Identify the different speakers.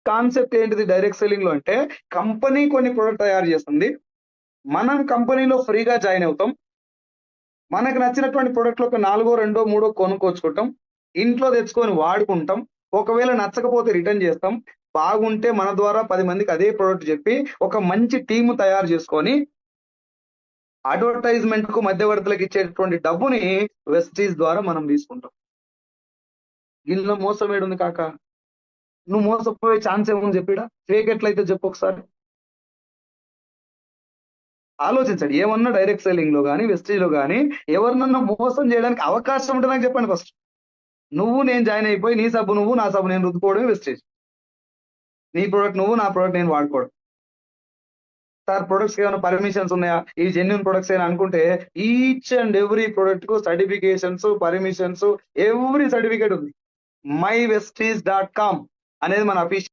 Speaker 1: Concept ఏంటిది direct selling లో అంటే, కంపెనీ కొన్ని ప్రొడక్ట్ తయారు చేస్తుంది, మనం కంపెనీలో ఫ్రీగా జాయిన్ అవుతాం, మనకు నచ్చినటువంటి ప్రొడక్ట్లు ఒక 4, 2, 3 కొనుక్కొచ్చుకుంటాం, ఇంట్లో తెచ్చుకొని వాడుకుంటాం, ఒకవేళ నచ్చకపోతే రిటర్న్ చేస్తాం, బాగుంటే మన ద్వారా 10 మందికి అదే ప్రొడక్ట్ చెప్పి ఒక మంచి టీమ్ తయారు చేసుకొని అడ్వర్టైజ్మెంట్ కు మధ్యవర్తులకు ఇచ్చేటువంటి డబ్బుని వెస్టీజ్ ద్వారా మనం తీసుకుంటాం. దీనిలో మోసం ఏడుంది కాక? నువ్వు మోసపోయే ఛాన్స్ ఏముంది చెప్పిడా? ఫేక్ ఎట్లయితే చెప్పు ఒకసారి. ఆలోచించండి. ఏమన్నా డైరెక్ట్ సెల్లింగ్ లో కానీ వెస్టీజ్ లో కానీ ఎవరినన్నా మోసం చేయడానికి అవకాశం ఉంటే నాకు చెప్పండి ఫస్ట్. నువ్వు నేను జాయిన్ అయిపోయి నీ సబ్బు నువ్వు నా సబ్బు నేను రుద్దుకోవడమే వెస్టేజ్. నీ ప్రొడక్ట్ నువ్వు నా ప్రొడక్ట్ నేను వాడుకోవడం. సార్ ప్రొడక్ట్స్ ఏమైనా పర్మిషన్స్ ఉన్నాయా, ఈ జెన్యున్ ప్రొడక్ట్స్ అయినా అనుకుంటే ఈచ్ అండ్ ఎవ్రీ ప్రొడక్ట్ కు సర్టిఫికేషన్స్, పర్మిషన్స్, ఎవ్రీ సర్టిఫికేట్ ఉంది. myvesties.com అనేది మన అఫీషియల్